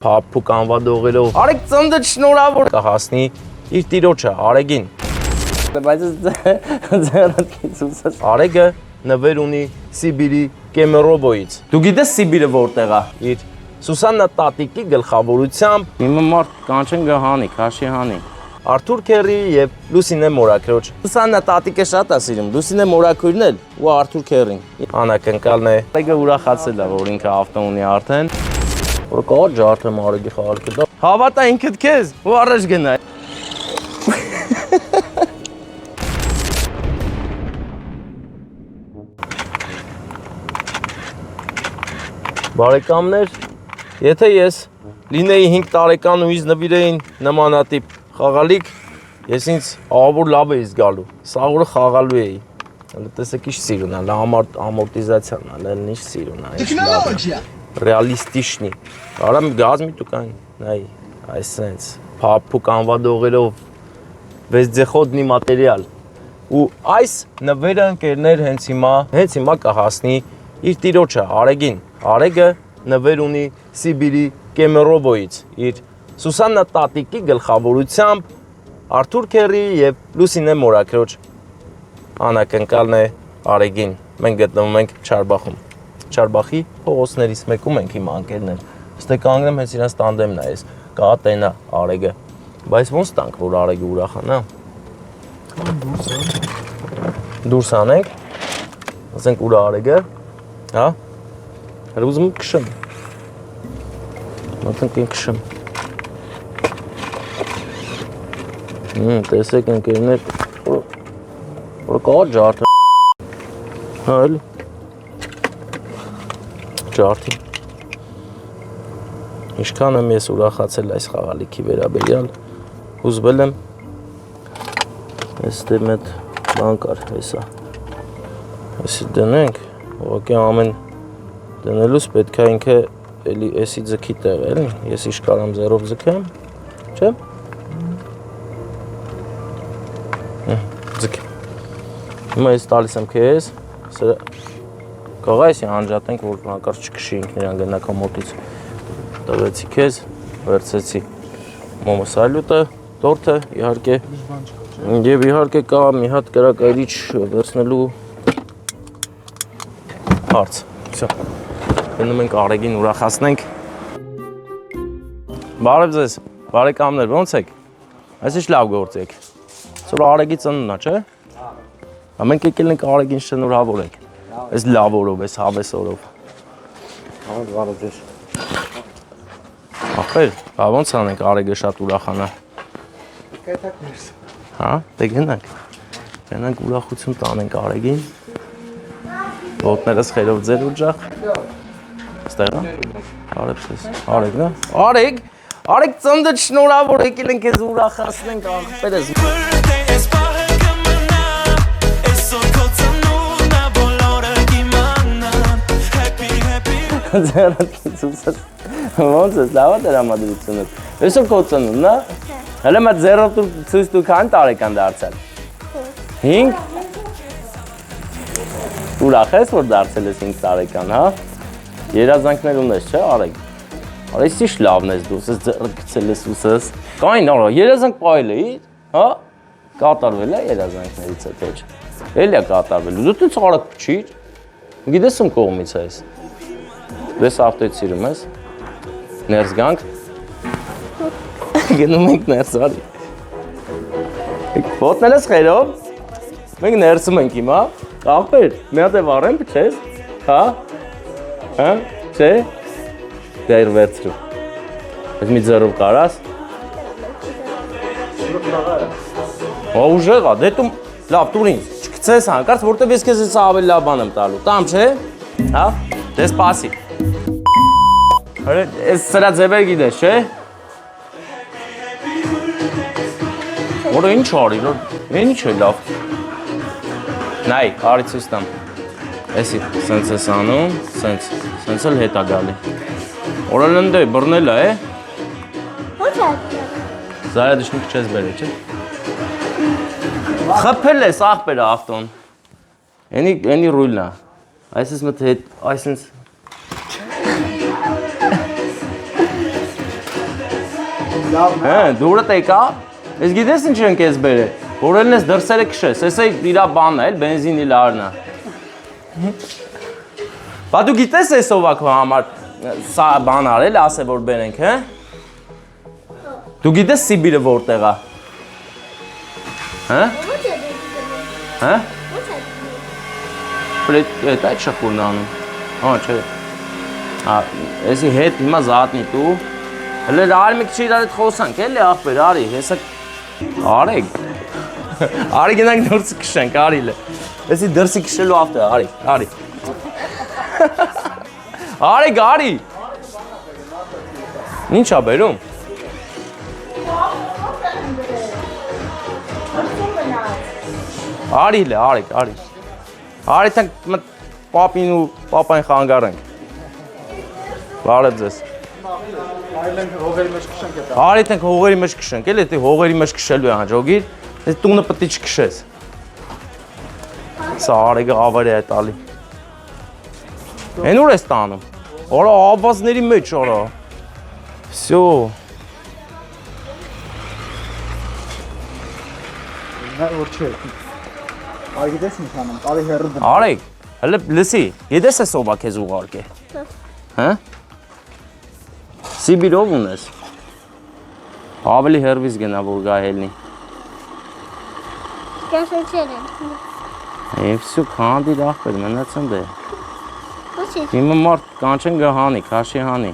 Փափուկ անվադողելով Արեգ ծննդը շնորհավոր կհասնի իր տիրոջը Արեգին։ Բայց ձեռքից ուսած Արեգը նվեր ունի Սիբիրի Կեմերոբոյից։ Դու գիտես Սիբիրը որտեղ է։ Իր Սուսաննա տատիկի գլխավորությամբ հիմա մարդ կանչեն գահանի, քաշի հանի։ Արթուր Քերի եւ Լուսինե Մորաքրոջ։ Սուսաննա տատիկը շատ է սիրում, Լուսինե Մորաքուրն էլ ու Արթուր Քերին։ Անակնկալն է։ Արեգը ուրախացել է, որ ինքը ավտո ունի արդեն։ Որ կա ջարդեմ Արեգի խաղալքը դա։ Հավատա ինքդ քեզ, ու առաջ գնա։ Բարեկամներ, եթե ես լինեի 5 տարեկան ու ինձ նվիրեին նմանատիպ խաղալիք, ես ինձ ահավոր լավ էի զգալու, սաղորը խաղալու էի, տեսեք ինչ սիր ունալ, ամորտիզացիան ունալ, ինչ սիր ունալ, ռեալիստիշնի, արա գազ մի տուկան, նայ, այսենց, փափուկ անվադողելով, վեզձեխոդնի մատերիալ, ու այս նվերը ընկերներ հենց հիմա կհասնի իր տիրոջը Արեգին, Արեգը նվեր ունի Սիբիրի Կեմերոբոյից, իր Սուսաննա տատիկի գլխավորությամբ Արթուր Քերի եւ Լուսինե Մորաքրոջ անակնկալն է Արեգին։ Մենք գտնվում ենք Չարբախում։ Չարբախի փողոցներից մեկում ենք հիմա անկերներ։ Ստե կանգնեմ հենց իրանց տանդեմն է ես։ Կա տենա Արեգը։ Բայց ոնց տանք որ Արեգը ուրախանա։ Դուրս անենք։ Ասենք ուր Արեգը, հա։ Հրուզում քշեմ։ Մտենք քշեմ։ Տեսեք ընկերներ, որ կա ջարդը։ Հա էլի։ Ջարդի։ Ինչքան եմ ես ուրախացել այս խաղալիքի վերաբերյալ, հուզվել եմ։ Այստեղ մեծ բան կար, հեսա։ Այսի դնենք, ուղղակի ամեն դնելուց պետք է ինքը էլի էսի ձգի տեղ էլի, ես իշ կարամ զերով ձգեմ, չէ՞։ Ձգի։ Հիմա ես տալիս եմ քեզ, սրա կողա էսի անջատենք, որ հանկարծ չքշի ինքն իրան գնա քո մոտից։ Տվեցի քեզ, վերցեցի մոմոսալյուտը, տորթը, իհարկե։ Եվ իհարկե կա մի հատ կրակայրիչ վերցնելու հարց։ Всё։ Գնում ենք Արեգին ուրախացնենք։ Բարև ձեզ, բարեկամներ, ո՞նց եք։ Այսինչ լավ գործ եք։ Սոր Արեգի ծնունդն է, չէ՞։ Մենք եկել ենք Արեգին շնորհավորենք։ Այս լավ օրով, այս հավես օրով։ Բարև ձեզ։ Ախր, բա ո՞նց անենք Արեգը շատ ուրախանա։ Կայտակ ներս։ Հա, դե գնանք։ Գնանք ուրախություն տանենք Արեգին։ Ոտներս խերով ձեր ուջախ։ Ստեղ է։ Բարև ձեզ։ Արեգն է։ Արեգ ծննդը շնորհավոր եկել ենք քեզ ուրախացնենք աղբերս։ Ձեռքից ուսած ոնց է լավ է դրամատրությունը։ Այսօր քո ծնունդն է։ Հələ մա ձեռով ցույց տու քան տարեկան դարձել։ 5 Ուրախ ես որ դարձել ես 5 տարեկան, հա։ Երազանքներ ունես, չէ, Արեգ։ Արեգ ինչ լավն ես դու, ես ձեռք գցել ես ուսս։ Կային արա, երազանք պայել էի, հա։ Կատարվել է երազանքներից հետո չէ։ Էլի է կատարվել։ Դու տենց արագ չի։ Գիտես ում կողմից ես։ Դες ավտոյից սիրում ես։ Ներս գանք։ Գնում ենք ներս արի։ Ոտնել ես խերով։ Մենք ներսում ենք հիմա։ Աղբեր, մի հատ է վառեմ, չես։ Հա։ Հա, չէ։ Դեր վերցրու։ Այս մի ձեռով կարաս։ Ո ուժեղ է, դե դու լավ տուր ինձ։ Չգցես հանկարծ, որտեվ ես քեզ հեսա ավելի լավ բան եմ տալու։ Տամ, չէ։ Հա։ Դե սպասի։ Հələ այս սրա ձևեր գիտես, չէ։ Որը ինչ արի, ինչ է լավ։ Նայ, արի ցույց տամ։ Էսի, սենց ես անում, սենց էլ հետ է գալի։ Օրը լնդե, բռնել է, Ո՞նց է։ Զարադիշնիկ չես բերել, չէ։ Խփել ես աղբերը ավտոն։ Էնի ռուլն է։ Այսպես մտ հետ, այսպես Հա, դուրը տեկա։ Ես գիտես ինչ ենք ես բերե։ Որելն ես դրսերը քշես, էսա իրա բանն է, բենզինի լարնա։ Բա դու գիտես էս ովա քո համար սա բան արել, ասե որ բերենք, հա։ Դու գիտես Սիբիրը որտեղ է։ Հա։ Հա։ Պրետ այդ շախուրն անում։ Հա, չէ։ Հա, էսի հետ հիմա զատնի դու։ Հələ արի մի քիչ իրար հետ խոսանք, էլի ախպեր, արի, հեսա արեք։ Արի գնանք դուրս քշենք, արիլը։ Էսի դրսի քշելու ավտո, արի, արի։ Արեք, արի։ Ինչ ա բերում։ Արիլը, արեք, արի։ Արի թանք պապին ու պապային խանգարենք։ Բարև ձեզ։ Արի թենք հողերի մեջ քշենք, էլի դե հողերի մեջ քշելու է հաջողիր, այս տունը պետք է չքշես։ Սա արեգը ավարի է տալի։ Էն ուր ես տանում։ Արա ավազների մեջ արա։ Всё։ Նա որ չէ։ Արի գիտես ինչ անում, արի հեռու դնում։ Արեգ, հələ լսի, գիտես ես ով է քեզ ուղարկե։ Հա։ Սիբիրով ունես։ Ավելի հերվից գնա որ գա հելնի։ Կասեցել են։ Всё, քանդի ախպեր, մնացան դե։ Ոչինչ։ Հիմա մարդ կանչեն գա հանի, քաշի հանի։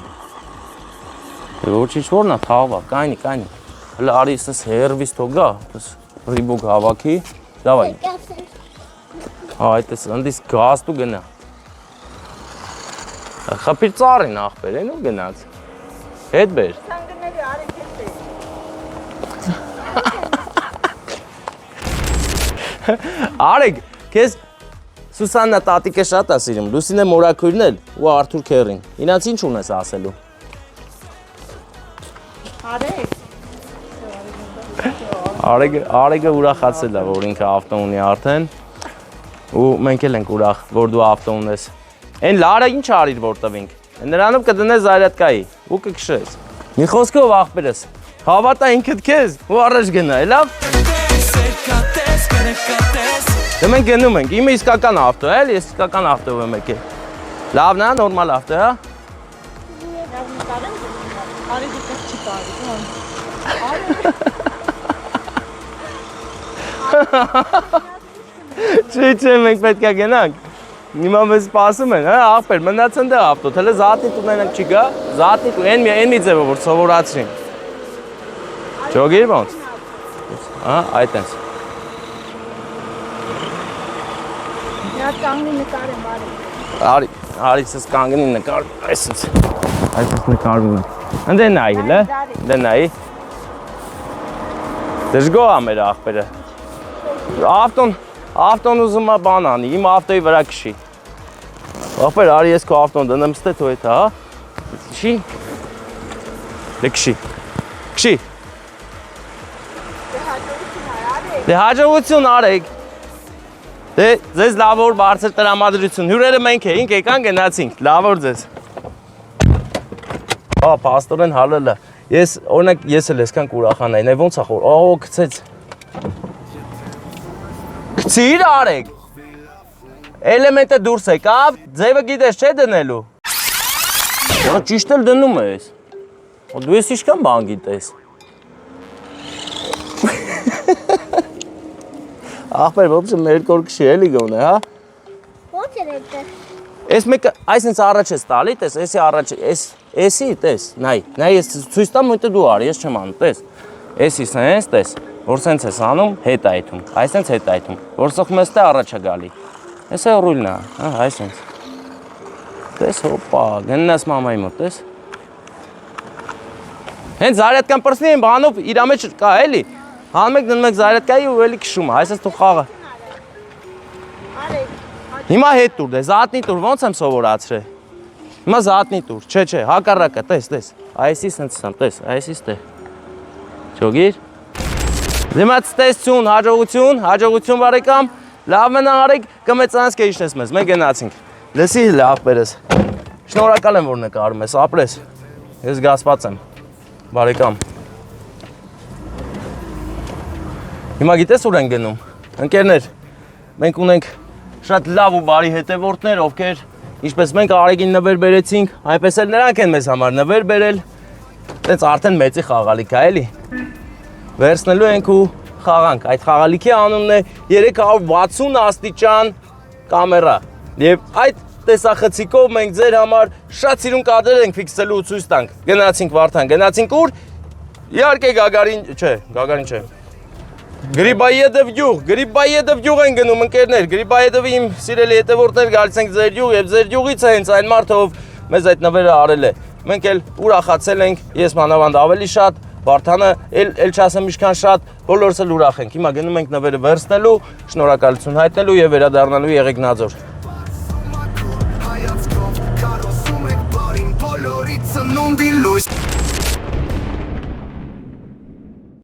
Ոչինչ որնա թաղվա, կայնի, կայնի։ Հələ արի սս հերվից թող գա, ռիբոկ հավաքի, դավայ։ Հա, այդպես ընդիս գազ դու գնա։ Խփիր ծառին ախպեր, են ու գնաց։ Հետ բեր։ Արեգ, քեզ Սուսաննա տատիկը շատ է սիրում, Լուսինե մորաքույրն էլ ու Արթուր քերին։ Ինanց ինչ ունես ասելու։ Արեգը ուրախացել է, որ ինքը ավտո ունի արդեն։ Ու մենք էլ ենք ուրախ, որ դու ավտո ունես։ Այն Լարա ինչ արիր որ տվինք։ Նրանով կդնես զայրատկայի ու կքշես։ Մի խոսքով ախպերս, հավատա ինքդ քեզ ու առաջ գնա, լավ։ Դե մենք գնում ենք, իմը իսկական ավտո է, էլի, ես իսկական ավտով եմ եկել։ Լավն է, նորմալ ավտո է, հա։ Արի դուք չի կարի, Չէ, մենք պետք է գնանք։ Հիմա մեզ սպասում են, հա, ախպեր, մնացան դե ավտո, թելը զատնի տունենանք չի գա, զատնի տուն, են մի ձևը, որ սովորացրին։ Ճոգիր ոնց։ Հա, այդ ենք։ Նա կանգնի նկարեմ արի։ Արի սս կանգնի նկար, այսպես։ Այսպես նկարվում է։ Ընդե նայի, լը, դե նայի։ Դժգո է մեր ախպերը։ Ավտոն ուզում է բան անի, իմ ավտոյի վրա քշի։ Ախպեր, արի ես քո ավտոն դնեմ ստե թո հետ, հա։ Քշի։ Դե քշի։ Քշի։ Դե հաջողություն արեք։ Դե ձեզ լավ որ բարձր տրամադրություն։ Հյուրերը մենք էինք, եկան գնացինք։ Լավ որ ձեզ։ Հա, պաստորեն հալել է։ Ես օրինակ ես էլ այսքան կուրախանայի, նայ ոնց է խոր։ Ահա գցեց։ Գցիր արեք։ Էլեմենտը դուրս եկավ, ձևը գիտես չէ դնելու։ Ո՞ր ճիշտ էլ դնում ես։ Դու ես ինչքան բան գիտես։ Ախպեր, ոբշը մեր կոր քշի էլի գոնե, հա։ Ո՞նց էր այդտեղ։ Այս մեկը այսինքն առաջ ես տալի, տես, էսի առաջ, էսի, տես, նայ, ես ցույց տամ, մոյտը դու արի, ես չեմ անում, տես։ Էսի սենց, տես, որ սենց ես անում, հետ այդում, այսենց հետ այդում, որ սոխում ես տե առաջ է գալի։ Էս է ռուլն է, հա, այսենց։ Տես, հոպա, գննաս մամայի մոտ, տես։ Հենց զարյատկան պրսնի են բանով իրա մեջ կա, էլի։ Հանում եք դնում եք զարյատկայի ու էլի քշում է, այսպես թող խաղը։ Հիմա հետ տուր, դե զատնի տուր, ոնց եմ սովորացրել։ Հիմա զատնի տուր, չէ, հակառակը, տես, այսի սենց սամ, տես, այսի ստե։ Ճոգիր։ Դիմաց տեսություն, հաջողություն բարեկամ, լավ մնա արեք, կմեծանց կեիշնես մեզ, մենք գնացինք։ Լսի լավ բերես։ Շնորհակալ եմ որ նկարում ես, ապրես։ Ես գասված եմ։ Բարեկամ։ Հիմա գիտես ուր են գնում։ Ընկերներ, մենք ունենք շատ լավ ու բարի հետևորդներ, ովքեր ինչպես մենք Արեգին նվեր բերեցինք, այնպես էլ նրանք են մեզ համար նվեր բերել։ Տենց արդեն մեծի խաղալիք է, էլի։ Վերցնելու ենք ու խաղանք։ Այդ խաղալիքի անունն է 360 աստիճան կամերա։ Եվ այդ տեսախցիկով մենք ձեր համար շատ սիրուն կադրեր ենք ֆիքսելու ու ցույց տանք։ Գնացինք Վարդան, գնացինք ուր։ Իհարկե Գագարին չէ։ Գրիբայեդով գյուղ են գնում ընկերներ, Գրիբայեդովի իմ սիրելի հետևորդներ գալիս ենք ձեր գյուղ եւ ձեր գյուղից է հենց այն մարդը, ով մեզ այդ նվերը արել է։ Մենք էլ ուրախացել ենք, ես մանավանդ ավելի շատ, Վարդանը էլ չասեմ ինչքան շատ, բոլորս էլ ուրախ ենք։ Հիմա գնում ենք նվերը վերցնելու, շնորհակալություն հայտնելու եւ վերադառնալու Եղեգնաձոր։ Հայացքով կարոսում եք բարին բոլորից ծնունդի լույս